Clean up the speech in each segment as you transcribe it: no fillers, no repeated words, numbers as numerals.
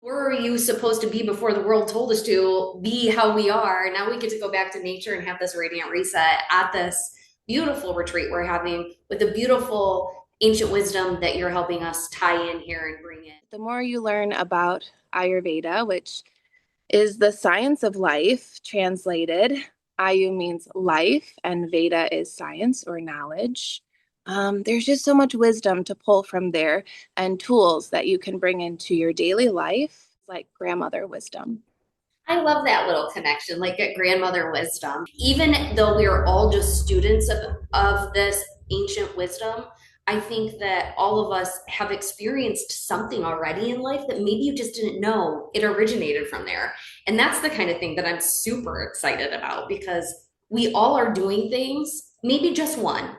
Were you supposed to be before the world told us to be how we are? Now we get to go back to nature and have this radiant reset at this beautiful retreat we're having with the beautiful ancient wisdom that you're helping us tie in here and bring in. The more you learn about Ayurveda, which is the science of life translated, Ayu means life, and Veda is science or knowledge. There's just so much wisdom to pull from there and tools that you can bring into your daily life, like grandmother wisdom. I love that little connection, like a grandmother wisdom. Even though we are all just students of this ancient wisdom, I think that all of us have experienced something already in life that maybe you just didn't know it originated from there. And that's the kind of thing that I'm super excited about because we all are doing things, maybe just one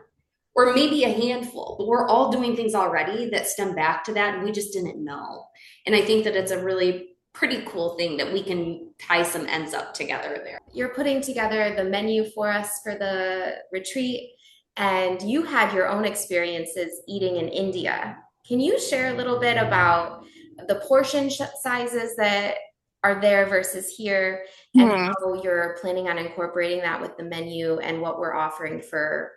or maybe a handful, but we're all doing things already that stem back to that and we just didn't know. And I think that it's a really pretty cool thing that we can tie some ends up together there. You're putting together the menu for us for the retreat, and you had your own experiences eating in India. Can you share a little bit about the portion sizes that are there versus here, and Hmm. how you're planning on incorporating that with the menu and what we're offering for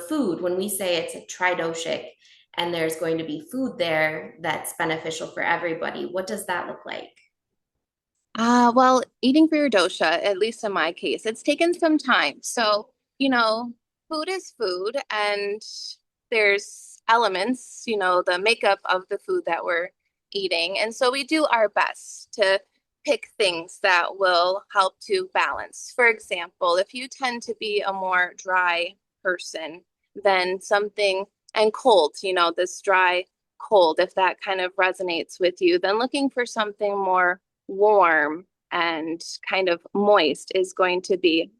food? When we say it's a tridoshic and there's going to be food there that's beneficial for everybody, what does that look like? Well, eating for your dosha, at least in my case, it's taken some time. So, you know, food is food, and there's elements, the makeup of the food that we're eating. And so we do our best to pick things that will help to balance. For example, if you tend to be a more dry person, then something, and cold, this dry cold, if that kind of resonates with you, then looking for something more warm and kind of moist is going to be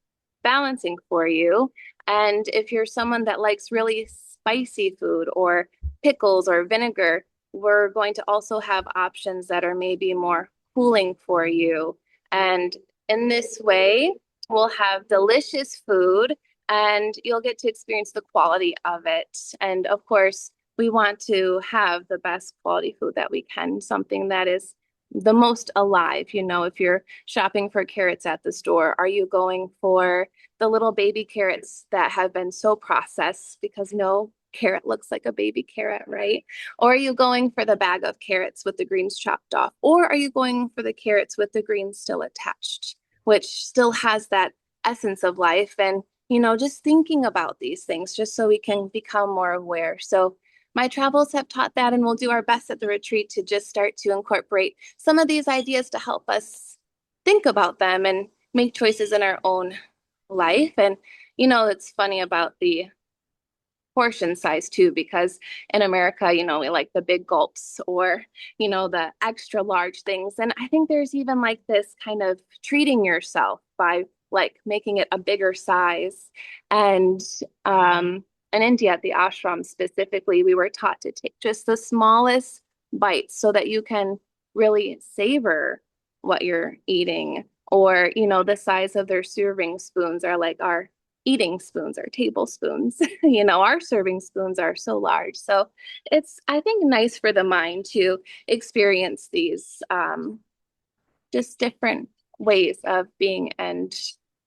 balancing for you. And if you're someone that likes really spicy food or pickles or vinegar, we're going to also have options that are maybe more cooling for you. And in this way, we'll have delicious food and you'll get to experience the quality of it. And of course, we want to have the best quality food that we can, something that is the most alive. If you're shopping for carrots at the store, are you going for the little baby carrots that have been so processed because no carrot looks like a baby carrot, right? Or are you going for the bag of carrots with the greens chopped off? Or are you going for the carrots with the greens still attached, which still has that essence of life? And, just thinking about these things just so we can become more aware. So my travels have taught that, and we'll do our best at the retreat to just start to incorporate some of these ideas to help us think about them and make choices in our own life. And, it's funny about the portion size too, because in America, we like the big gulps or, the extra large things. And I think there's even like this kind of treating yourself by like making it a bigger size. And in India, at the ashram specifically, we were taught to take just the smallest bites so that you can really savor what you're eating. Or, the size of their serving spoons are like our eating spoons or tablespoons. Our serving spoons are so large. So it's, I think, nice for the mind to experience these just different ways of being and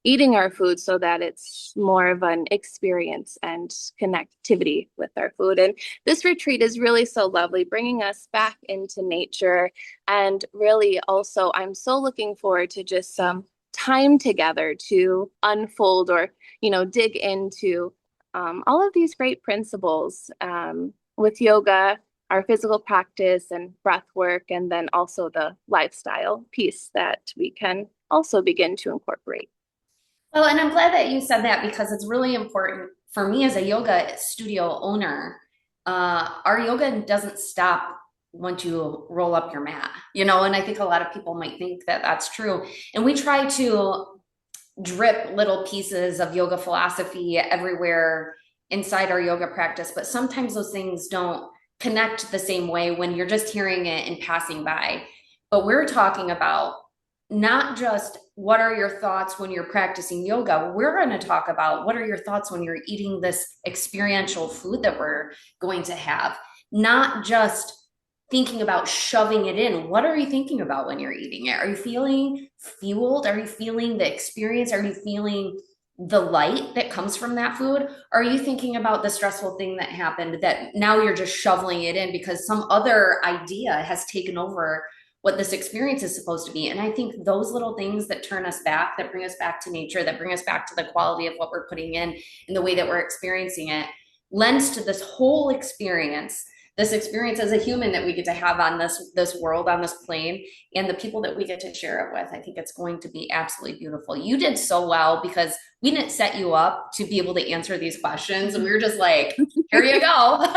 eating our food so that it's more of an experience and connectivity with our food. And this retreat is really so lovely, bringing us back into nature. And really also, I'm so looking forward to just some time together to unfold or, dig into all of these great principles with yoga, our physical practice and breath work, and then also the lifestyle piece that we can also begin to incorporate. Well, and I'm glad that you said that because it's really important for me as a yoga studio owner. Our yoga doesn't stop once you roll up your mat, and I think a lot of people might think that that's true. And we try to drip little pieces of yoga philosophy everywhere inside our yoga practice, but sometimes those things don't connect the same way when you're just hearing it and passing by. But we're talking about not just what are your thoughts when you're practicing yoga. We're going to talk about what are your thoughts when you're eating this experiential food that we're going to have, not just thinking about shoving it in. What are you thinking about when you're eating it? Are you feeling fueled? Are you feeling the experience? Are you feeling the light that comes from that food? Or are you thinking about the stressful thing that happened that now you're just shoveling it in because some other idea has taken over what this experience is supposed to be? And I think those little things that turn us back, that bring us back to nature, that bring us back to the quality of what we're putting in and the way that we're experiencing it, lends to this whole experience, this experience as a human that we get to have on this world, on this plane, and the people that we get to share it with. I think it's going to be absolutely beautiful. You did so well because we didn't set you up to be able to answer these questions. We were just like, here you go.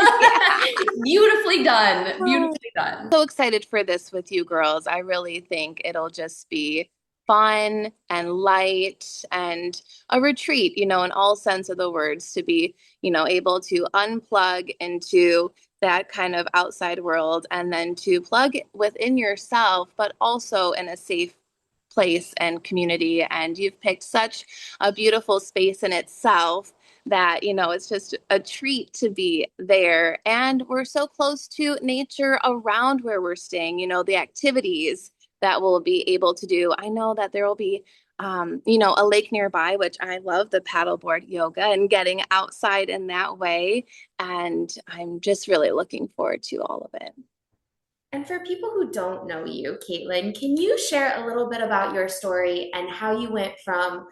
Beautifully done. Beautifully done. So excited for this with you girls. I really think it'll just be fun and light and a retreat, in all sense of the words, to be, able to unplug into that kind of outside world and then to plug within yourself, but also in a safe place and community. And you've picked such a beautiful space in itself that, it's just a treat to be there. And we're so close to nature around where we're staying, the activities that we'll be able to do. I know that there will be, a lake nearby, which I love the paddleboard yoga and getting outside in that way. And I'm just really looking forward to all of it. And for people who don't know you, Kaitlyn, can you share a little bit about your story and how you went from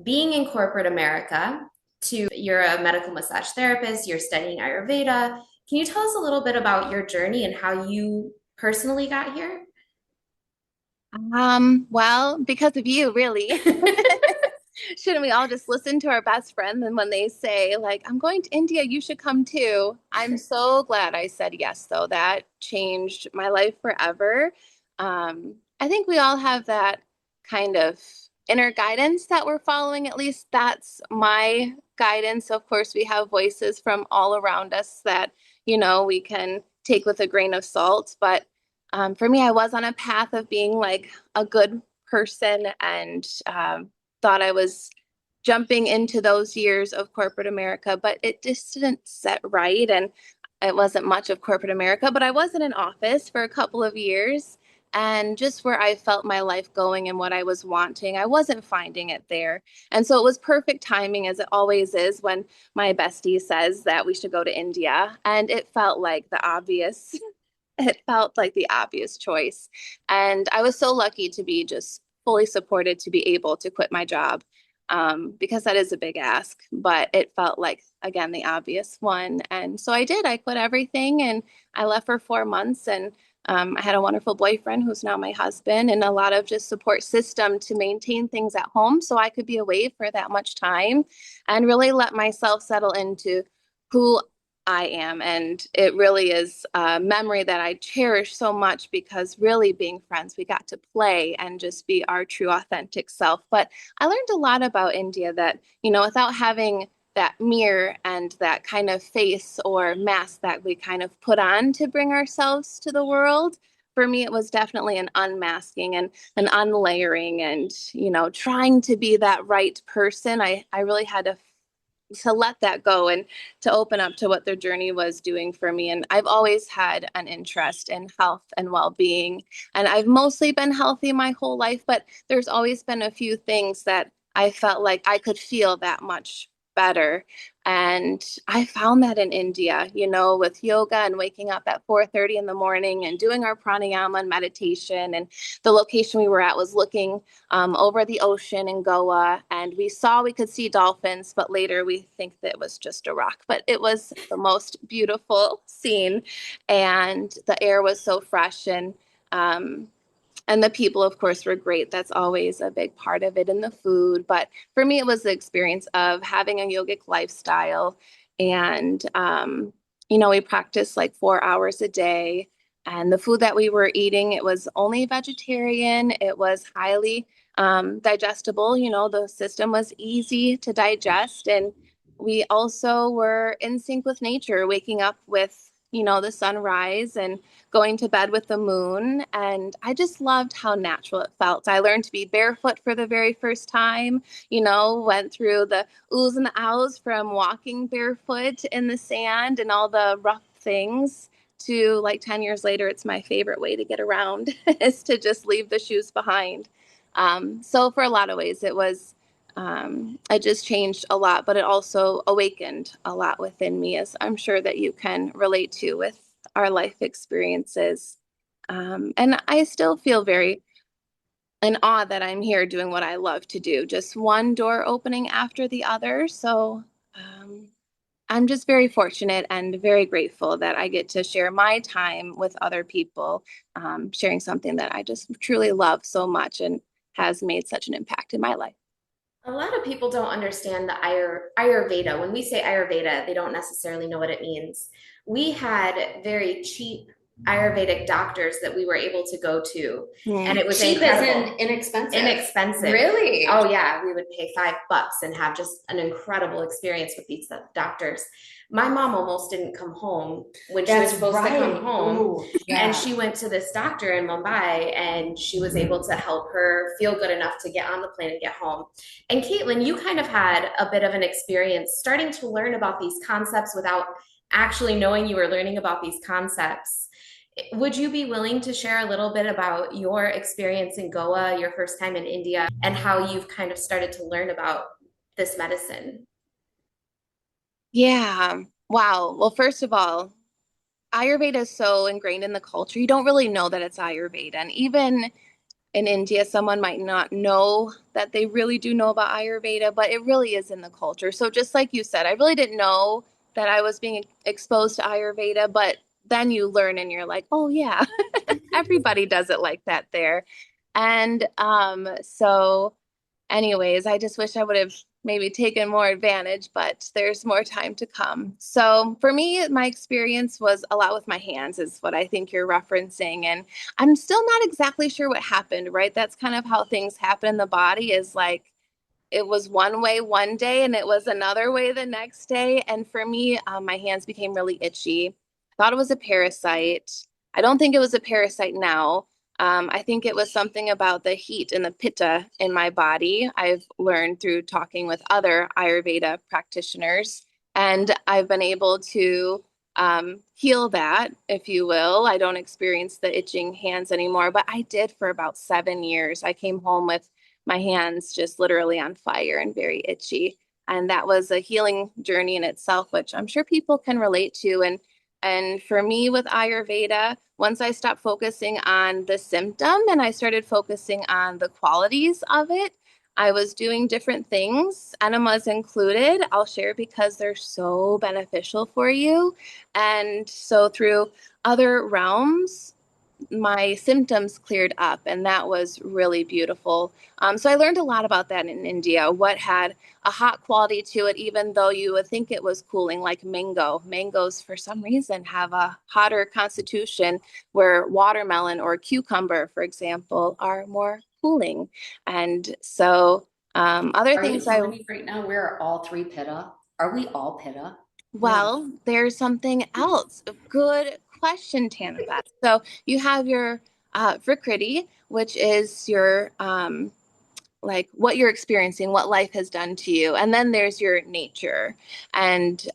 being in corporate America to you're a medical massage therapist, you're studying Ayurveda. Can you tell us a little bit about your journey and how you personally got here? Well, because of you, really. Shouldn't we all just listen to our best friend? And when they say, like, I'm going to India, you should come too. I'm so glad I said yes, though. That changed my life forever. I think we all have that kind of inner guidance that we're following. At least that's my guidance. Of course, we have voices from all around us that, we can take with a grain of salt. But for me, I was on a path of being like a good person and thought I was jumping into those years of corporate America, but it just didn't set right. And it wasn't much of corporate America, but I was in an office for a couple of years. And just where I felt my life going and what I was wanting, I wasn't finding it there. And so it was perfect timing, as it always is, when my bestie says that we should go to India. And it felt like the obvious it felt like the obvious choice. And I was so lucky to be just fully supported to be able to quit my job because that is a big ask. But it felt like, again, the obvious one. And so I did. I quit everything and I left for 4 months. And I had a wonderful boyfriend who's now my husband and a lot of just support system to maintain things at home so I could be away for that much time and really let myself settle into who I am. And it really is a memory that I cherish so much because really being friends, we got to play and just be our true authentic self. But I learned a lot about India that, without having that mirror and that kind of face or mask that we kind of put on to bring ourselves to the world. For me, it was definitely an unmasking and an unlayering and, trying to be that right person. I really had to let that go and to open up to what their journey was doing for me. And I've always had an interest in health and well-being. And I've mostly been healthy my whole life, but there's always been a few things that I felt like I could feel that much better. And I found that in India, with yoga and waking up at 4:30 in the morning and doing our pranayama and meditation. And the location we were at was looking over the ocean in Goa. And we could see dolphins, but later we think that it was just a rock. But it was the most beautiful scene. And the air was so fresh and the people, of course, were great. That's always a big part of it, and the food. But for me, it was the experience of having a yogic lifestyle. And, we practiced like 4 hours a day. And the food that we were eating, it was only vegetarian. It was highly digestible. The system was easy to digest. And we also were in sync with nature, waking up with, the sunrise and going to bed with the moon. And I just loved how natural it felt. I learned to be barefoot for the very first time, went through the oohs and the ahs from walking barefoot in the sand and all the rough things to like 10 years later, it's my favorite way to get around is to just leave the shoes behind. So for a lot of ways, it just changed a lot, but it also awakened a lot within me, as I'm sure that you can relate to with our life experiences. And I still feel very in awe that I'm here doing what I love to do, just one door opening after the other. So um, I'm just very fortunate and very grateful that I get to share my time with other people, sharing something that I just truly love so much and has made such an impact in my life. A lot of people don't understand the Ayurveda. When we say Ayurveda, they don't necessarily know what it means. We had very cheap Ayurvedic doctors that we were able to go to, and Mm. it was Cheap as in incredible. inexpensive. Inexpensive. Really? Oh yeah, we would pay $5 and have just an incredible experience with these doctors. My mom almost didn't come home when she was That's supposed to come right. home. Ooh, And yeah. she went to this doctor in Mumbai and she was able to help her feel good enough to get on the plane and get home. And Kaitlyn, you kind of had a bit of an experience starting to learn about these concepts without actually knowing you were learning about these concepts. Would you be willing to share a little bit about your experience in Goa, your first time in India, and how you've kind of started to learn about this medicine? Yeah. Wow. Well, first of all, Ayurveda is so ingrained in the culture. You don't really know that it's Ayurveda. And even in India, someone might not know that they really do know about Ayurveda, but it really is in the culture. So just like you said, I really didn't know that I was being exposed to Ayurveda, but then you learn and you're like, oh yeah, everybody does it like that there. And so anyways, I just wish I would have maybe taken more advantage, but there's more time to come. So for me, my experience was a lot with my hands, is what I think you're referencing. And I'm still not exactly sure what happened, right? That's kind of how things happen in the body, is like it was one way one day and it was another way the next day. And for me, my hands became really itchy. I thought it was a parasite. I don't think it was a parasite now. I think it was something about the heat and the pitta in my body. I've learned through talking with other Ayurveda practitioners, and I've been able to heal that, if you will. I don't experience the itching hands anymore, but I did for about 7 years. I came home with my hands just literally on fire and very itchy. And that was a healing journey in itself, which I'm sure people can relate to. And for me with Ayurveda, once I stopped focusing on the symptom and I started focusing on the qualities of it, I was doing different things, enemas included. I'll share because they're so beneficial for you. And so through other realms, my symptoms cleared up, and that was really beautiful. So I learned a lot about that in India, what had a hot quality to it, even though you would think it was cooling, like mango. Mangoes, for some reason, have a hotter constitution, where watermelon or cucumber, for example, are more cooling. And so other Are you things I telling me right now we're all three pitta? Are we all pitta? Really? Well, there's something else. Good question, Tanabeth. So you have your Vrikriti, which is your like what you're experiencing, what life has done to you. And then there's your nature. And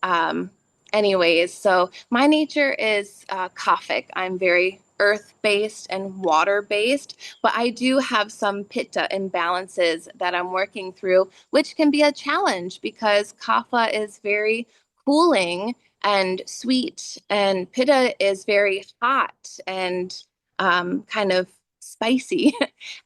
anyways, so my nature is Kaphic. I'm very earth-based and water-based, but I do have some pitta imbalances that I'm working through, which can be a challenge because Kapha is very cooling and sweet, and pitta is very hot and kind of spicy.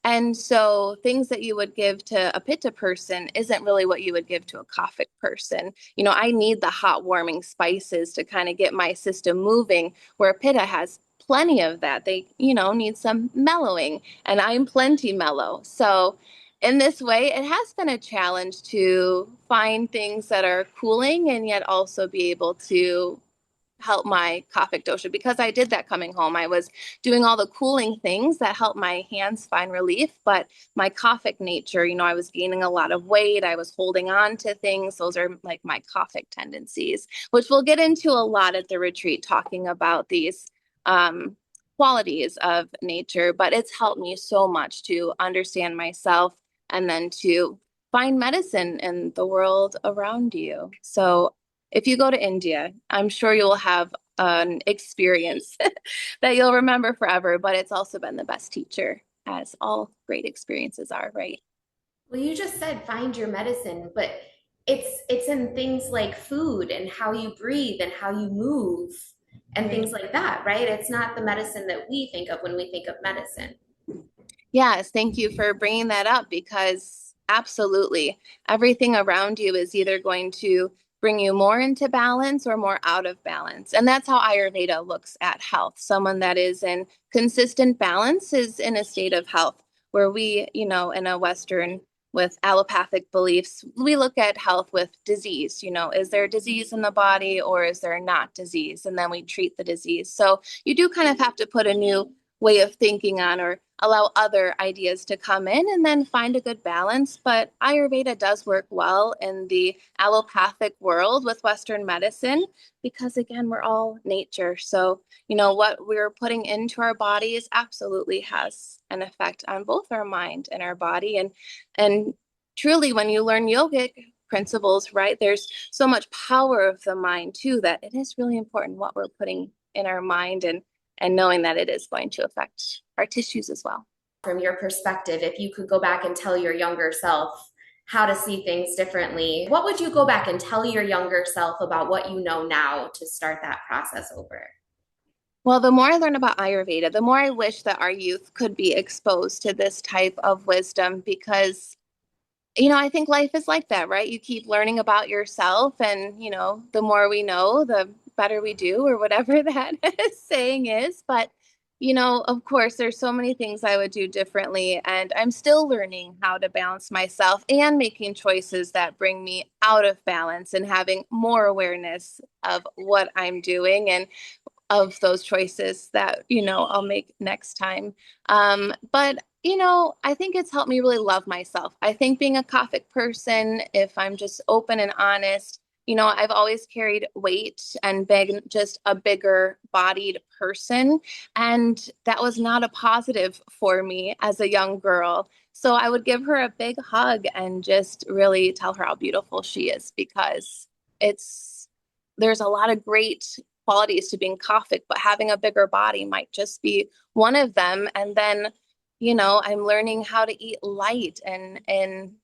And so things that you would give to a pitta person isn't really what you would give to a kaphic person. You know, I need the hot warming spices to kind of get my system moving, where pitta has plenty of that. They, need some mellowing, and I'm plenty mellow. So in this way, it has been a challenge to find things that are cooling and yet also be able to help my Kaphic dosha, because I did that coming home. I was doing all the cooling things that help my hands find relief, but my Kaphic nature, I was gaining a lot of weight. I was holding on to things. Those are like my Kaphic tendencies, which we'll get into a lot at the retreat, talking about these qualities of nature. But it's helped me so much to understand myself and then to find medicine in the world around you. So if you go to India, I'm sure you'll have an experience that you'll remember forever, but it's also been the best teacher, as all great experiences are, right? Well, you just said find your medicine, but it's in things like food and how you breathe and how you move and Right. things like that, right? It's not the medicine that we think of when we think of medicine. Yes, thank you for bringing that up because absolutely everything around you is either going to bring you more into balance or more out of balance. And that's how Ayurveda looks at health. Someone that is in consistent balance is in a state of health, where we, in a Western with allopathic beliefs, we look at health with disease. Is there disease in the body or is there not disease? And then we treat the disease. So you do kind of have to put a new way of thinking on or allow other ideas to come in and then find a good balance. But Ayurveda does work well in the allopathic world with Western medicine because, again, we're all nature. So, what we're putting into our bodies absolutely has an effect on both our mind and our body. And truly, when you learn yogic principles, right, there's so much power of the mind too that it is really important what we're putting in our mind and knowing that it is going to affect our tissues as well. From your perspective, if you could go back and tell your younger self how to see things differently, what would you go back and tell your younger self about what you know now to start that process over? Well, the more I learn about Ayurveda, the more I wish that our youth could be exposed to this type of wisdom because I think life is like that, right? You keep learning about yourself, and, the more we know, the better we do, or whatever that saying is. But, of course, there's so many things I would do differently, and I'm still learning how to balance myself and making choices that bring me out of balance and having more awareness of what I'm doing and of those choices that, I'll make next time. But, I think it's helped me really love myself. I think being a Kaphic person, if I'm just open and honest, I've always carried weight and been just a bigger bodied person. And that was not a positive for me as a young girl. So I would give her a big hug and just really tell her how beautiful she is because there's a lot of great qualities to being Kaphic, but having a bigger body might just be one of them. And then, I'm learning how to eat light and in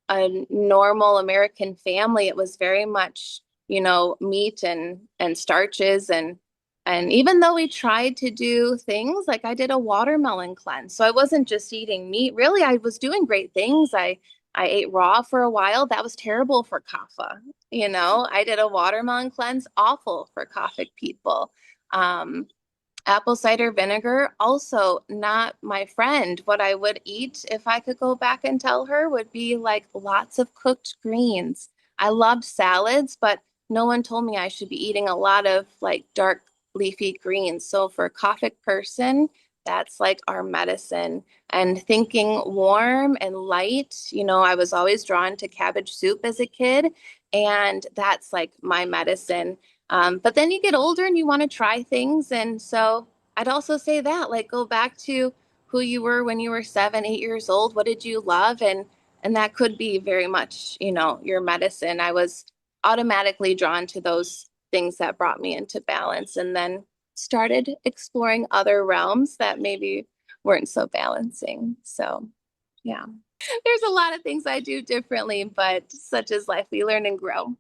a normal American family, it was very much, meat and starches and even though we tried to do things like I did a watermelon cleanse. So I wasn't just eating meat. Really, I was doing great things. I ate raw for a while. That was terrible for kapha. I did a watermelon cleanse, awful for Kaphic people. Um, Apple cider vinegar, also not my friend. What I would eat if I could go back and tell her would be like lots of cooked greens. I loved salads, but no one told me I should be eating a lot of like dark leafy greens. So for a Kaphic person, that's like our medicine. And thinking warm and light, I was always drawn to cabbage soup as a kid, and that's like my medicine. But then you get older and you want to try things. And so I'd also say that, like, go back to who you were when you were 7, 8 years old. What did you love? And that could be very much, your medicine. I was automatically drawn to those things that brought me into balance and then started exploring other realms that maybe weren't so balancing. So, yeah, there's a lot of things I do differently, but such is life. We learn and grow.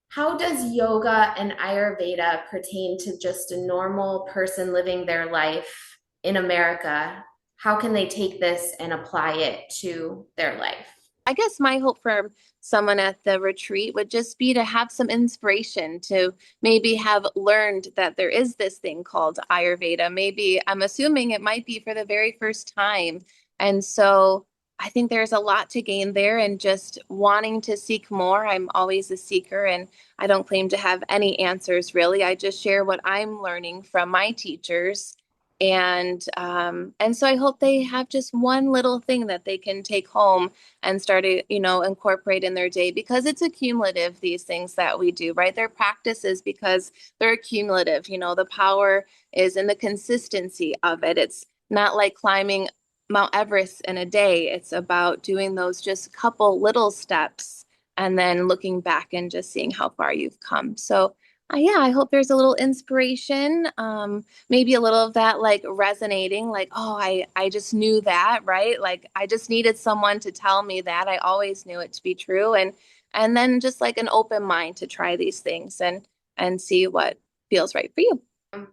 How does yoga and Ayurveda pertain to just a normal person living their life in America? How can they take this and apply it to their life? I guess my hope for someone at the retreat would just be to have some inspiration to maybe have learned that there is this thing called Ayurveda. Maybe I'm assuming it might be for the very first time. And so I think there's a lot to gain there and just wanting to seek more. I'm always a seeker and I don't claim to have any answers really. I just share what I'm learning from my teachers and so I hope they have just one little thing that they can take home and start to, incorporate in their day because it's accumulative, these things that we do, right? They're practices because they're accumulative. The power is in the consistency of it. It's not like climbing Mount Everest in a day. It's about doing those just couple little steps and then looking back and just seeing how far you've come. So Yeah, I hope there's a little inspiration, maybe a little of that like resonating, like, oh, I just knew that, right? Like I just needed someone to tell me that. I always knew it to be true. And then just like an open mind to try these things and see what feels right for you.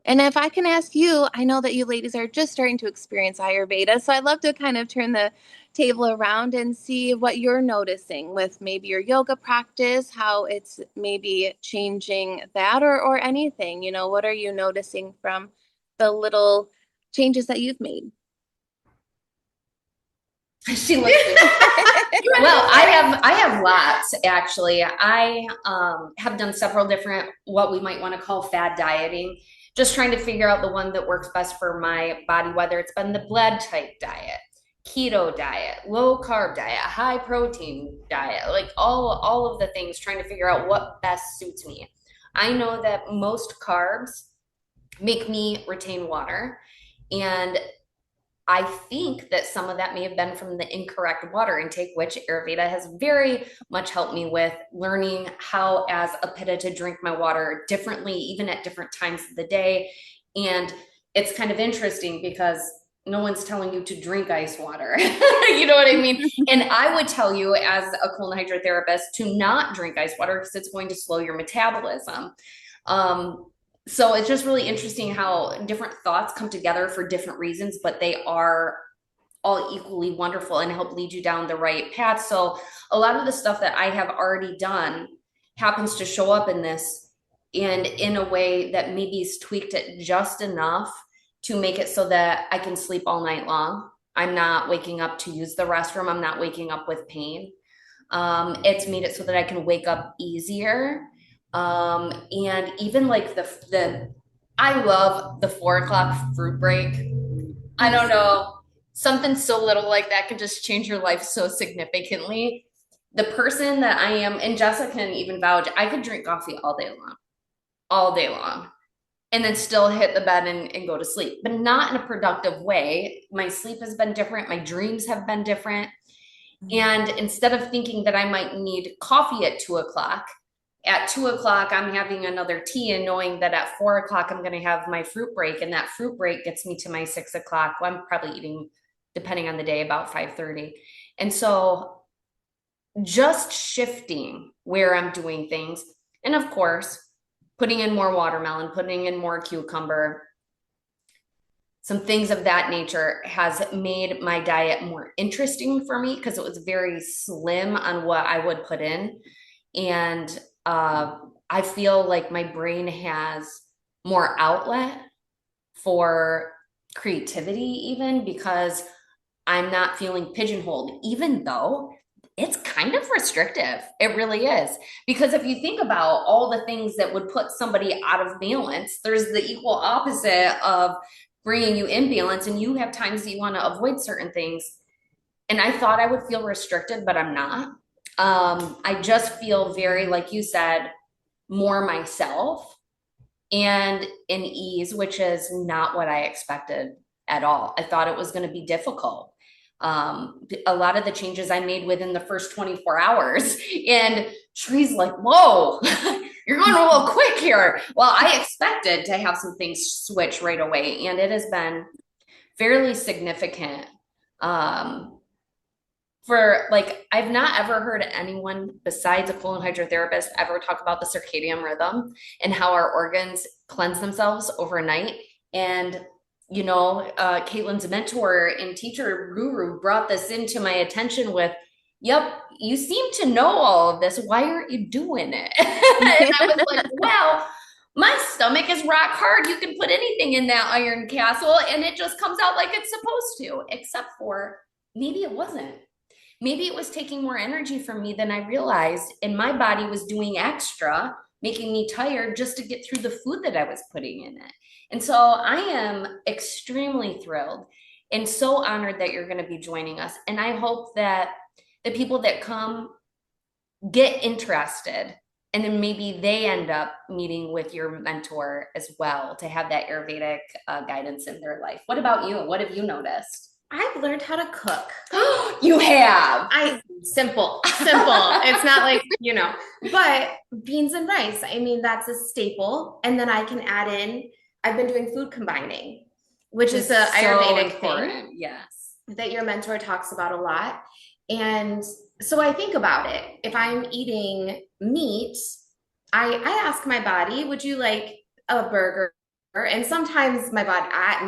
And if I can ask you, I know that you ladies are just starting to experience Ayurveda, so I'd love to kind of turn the table around and see what you're noticing with maybe your yoga practice, how it's maybe changing that or anything. What are you noticing from the little changes that you've made? She looks well, I have lots actually. I have done several different what we might want to call fad dieting, just trying to figure out the one that works best for my body, whether it's been the blood type diet, keto diet, low carb diet, high protein diet, like all of the things, trying to figure out what best suits me. I know that most carbs make me retain water, and I think that some of that may have been from the incorrect water intake, which Ayurveda has very much helped me with learning how, as a pitta, to drink my water differently, even at different times of the day. And it's kind of interesting because no one's telling you to drink ice water. You know what I mean? And I would tell you, as a colon hydrotherapist, to not drink ice water because it's going to slow your metabolism. Um, so it's just really interesting how different thoughts come together for different reasons, but they are all equally wonderful and help lead you down the right path. So a lot of the stuff that I have already done happens to show up in this, and in a way that maybe is tweaked it just enough to make it so that I can sleep all night long. I'm not waking up to use the restroom. I'm not waking up with pain. It's made it so that I can wake up easier. And even like the I love the 4 o'clock fruit break. I don't know. Something so little like that can just change your life so significantly. The person that I am, and Jessica can even vouch, I could drink coffee all day long, and then still hit the bed and go to sleep, but not in a productive way. My sleep has been different. My dreams have been different. And instead of thinking that I might need coffee at 2 o'clock, at 2 o'clock, I'm having another tea, and knowing that at 4 o'clock, I'm going to have my fruit break. And that fruit break gets me to my 6 o'clock. Well, I'm probably eating, depending on the day, about 5:30. And so just shifting where I'm doing things. And of course, putting in more watermelon, putting in more cucumber, some things of that nature has made my diet more interesting for me because it was very slim on what I would put in. And I feel like my brain has more outlet for creativity, even because I'm not feeling pigeonholed, even though it's kind of restrictive. It really is. Because if you think about all the things that would put somebody out of balance, there's the equal opposite of bringing you in balance, and you have times that you want to avoid certain things. And I thought I would feel restricted, but I'm not. I just feel very, like you said, more myself and in ease, which is not what I expected at all. I thought it was going to be difficult. A lot of the changes I made within the first 24 hours, and Shree's like, whoa, you're going a little quick here. Well, I expected to have some things switch right away, and it has been fairly significant. For like, I've not ever heard anyone besides a colon hydrotherapist ever talk about the circadian rhythm and how our organs cleanse themselves overnight. And Kaitlyn's mentor and teacher guru brought this into my attention with, "Yep, you seem to know all of this. Why aren't you doing it?" And I was like, "Well, my stomach is rock hard. You can put anything in that iron castle, and it just comes out like it's supposed to, except for maybe it wasn't." Maybe it was taking more energy from me than I realized, and my body was doing extra, making me tired just to get through the food that I was putting in it. And so I am extremely thrilled and so honored that you're going to be joining us. And I hope that the people that come get interested, and then maybe they end up meeting with your mentor as well to have that Ayurvedic guidance in their life. What about you? What have you noticed? I've learned how to cook. You have. Simple. It's not like, but beans and rice, I mean, that's a staple. And then I can add in, I've been doing food combining, which is a Ayurvedic thing Yes. that your mentor talks about a lot. And so I think about it. If I'm eating meat, I ask my body, would you like a burger? And sometimes my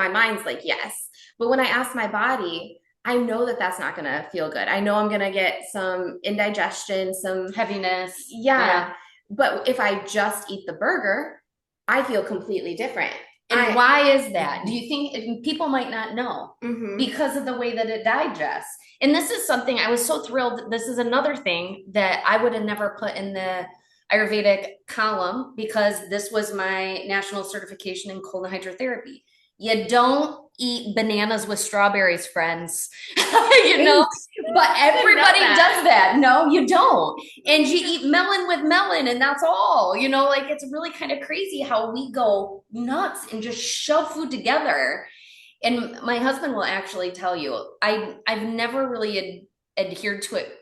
mind's like, yes. But when I ask my body, I know that that's not going to feel good. I know I'm going to get some indigestion, some heaviness. Yeah. But if I just eat the burger, I feel completely different. And why is that? Do you think people might not know? Mm-hmm. Because of the way that it digests? And this is something I was so thrilled. This is another thing that I would have never put in the Ayurvedic column, because this was my national certification in cold and hydrotherapy. You don't eat bananas with strawberries, friends. But everybody does that. No, you don't. And you eat melon with melon, and that's all. Like, it's really kind of crazy how we go nuts and just shove food together. And my husband will actually tell you, I've never really adhered to it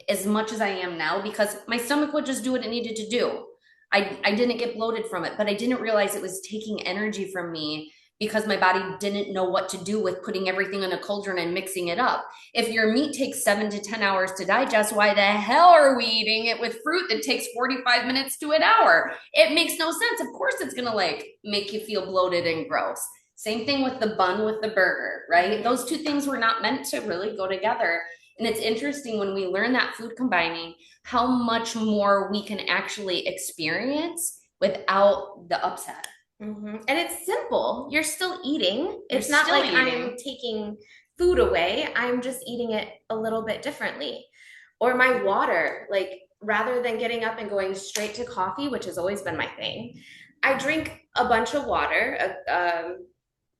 as much as I am now, because my stomach would just do what it needed to do. I didn't get bloated from it, but I didn't realize it was taking energy from me, because my body didn't know what to do with putting everything in a cauldron and mixing it up. If your meat takes 7 to 10 hours to digest, why the hell are we eating it with fruit that takes 45 minutes to an hour? It makes no sense. Of course it's gonna make you feel bloated and gross. Same thing with the bun with the burger, right? Those two things were not meant to really go together. And it's interesting when we learn that food combining, how much more we can actually experience without the upset. Mm-hmm. And it's simple. You're still eating. It's not like I'm taking food away. I'm just eating it a little bit differently. Or my water, like, rather than getting up and going straight to coffee, which has always been my thing, I drink a bunch of water.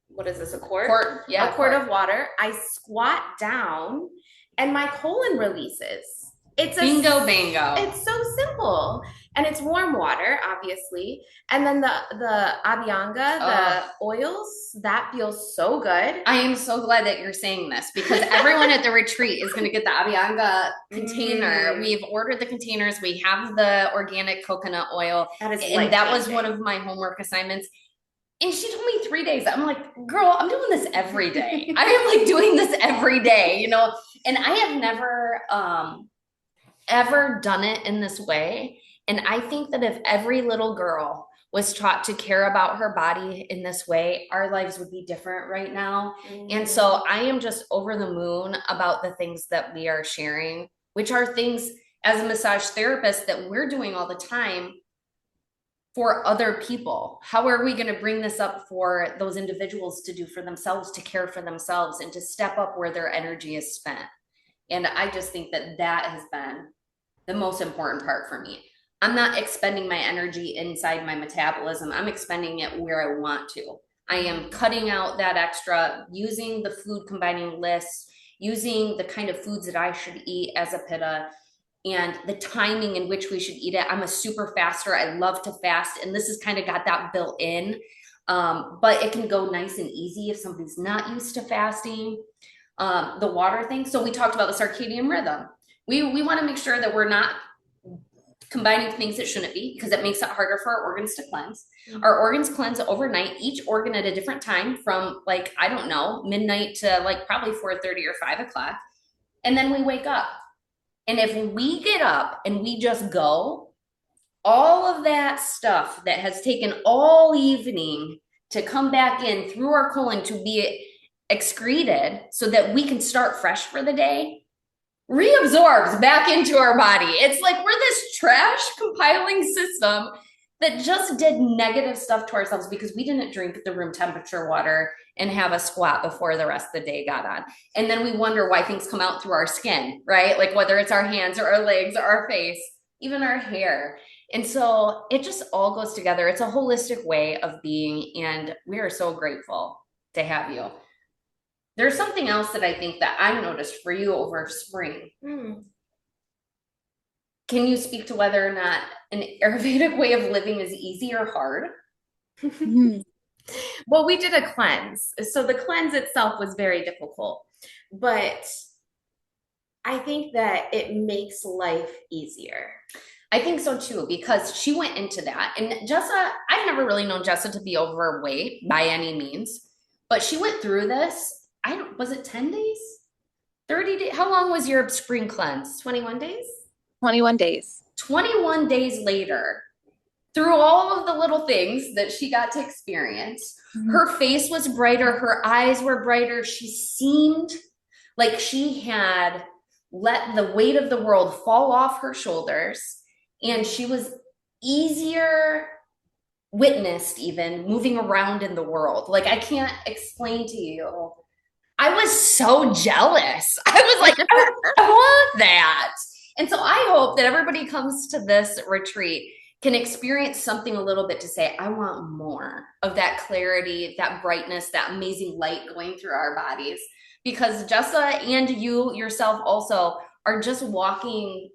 What is this, a quart? Yeah, a quart of water. I squat down and my colon releases. It's bingo. It's so simple. And it's warm water, obviously. And then the abhyanga, the oils, that feels so good. I am so glad that you're saying this, because everyone at the retreat is going to get the abhyanga container. We've ordered the containers. We have the organic coconut oil. That was one of my homework assignments. And she told me 3 days. I'm like, girl, I'm doing this every day. I am doing this every day, and I have never ever done it in this way. And I think that if every little girl was taught to care about her body in this way, our lives would be different right now. Mm-hmm. And so I am just over the moon about the things that we are sharing, which are things as a massage therapist that we're doing all the time for other people. How are we going to bring this up for those individuals to do for themselves, to care for themselves, and to step up where their energy is spent? And I just think that that has been the most important part for me. I'm not expending my energy inside my metabolism. I'm expending it where I want to. I am cutting out that extra, using the food combining lists, using the kind of foods that I should eat as a pitta, and the timing in which we should eat it. I'm a super faster. I love to fast. And this has kind of got that built in. But it can go nice and easy if somebody's not used to fasting. The water thing. So we talked about the circadian rhythm. We want to make sure that we're not combining things that shouldn't be, because it makes it harder for our organs to cleanse. Mm-hmm. Our organs cleanse overnight, each organ at a different time, from midnight to probably 4:30 or 5 o'clock. And then we wake up. And if we get up and we just go, all of that stuff that has taken all evening to come back in through our colon to be excreted so that we can start fresh for the day, reabsorbs back into our body. It's like we're this trash compiling system that just did negative stuff to ourselves because we didn't drink the room temperature water and have a squat before the rest of the day got on. And then we wonder why things come out through our skin, right? Like whether it's our hands or our legs or our face, even our hair. And so it just all goes together. It's a holistic way of being, and we are so grateful to have you. There's something else that I think that I noticed for you over spring. Can you speak to whether or not an Ayurvedic way of living is easy or hard? Well, we did a cleanse. So the cleanse itself was very difficult, but I think that it makes life easier. I think so too, because she went into that. And Jessa, I've never really known Jessa to be overweight by any means, but she went through this. I don't, was it 10 days? 30 days? How long was your spring cleanse? 21 days? 21 days. 21 days later, through all of the little things that she got to experience, her face was brighter, her eyes were brighter. She seemed like she had let the weight of the world fall off her shoulders, and she was easier witnessed, even moving around in the world. Like, I can't explain to you. I was so jealous. I was like, I want that. And so I hope that everybody comes to this retreat can experience something a little bit to say, I want more of that clarity, that brightness, that amazing light going through our bodies. Because Jessa and you yourself also are just walking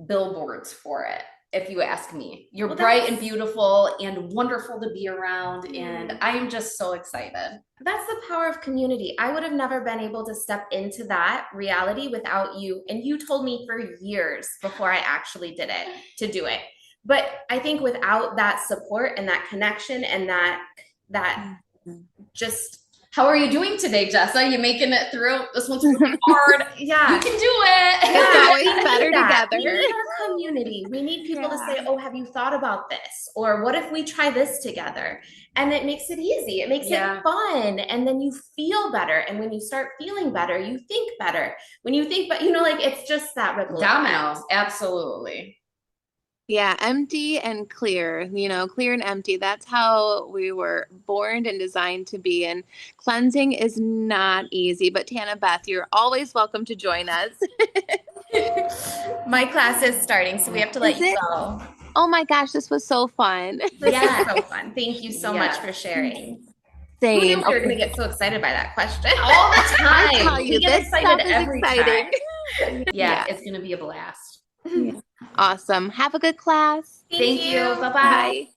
billboards for it, if you ask me. You're bright and beautiful and wonderful to be around. And I am just so excited. That's the power of community. I would have never been able to step into that reality without you. And you told me for years before I actually did it to do it. But I think without that support and that connection and that just. How are you doing today, Jessa? You making it through? This one's really hard. Yeah. You can do it. It's always better together. We need our community. We need people to say, oh, have you thought about this? Or what if we try this together? And it makes it easy. It makes it fun. And then you feel better. And when you start feeling better, you think better. When you think, but like it's just that ripple domino. Absolutely. Yeah, empty and clear, clear and empty. That's how we were born and designed to be. And cleansing is not easy. But Tana Beth, you're always welcome to join us. My class is starting, so we have to let you go. Oh my gosh, this was so fun. This is so fun. Thank you so much for sharing. Same. Who knew we were going to get so excited by that question? All the time. I tell you, this stuff is exciting. Yeah, it's going to be a blast. Yeah. Awesome. Have a good class. Thank you. Bye-bye. Bye.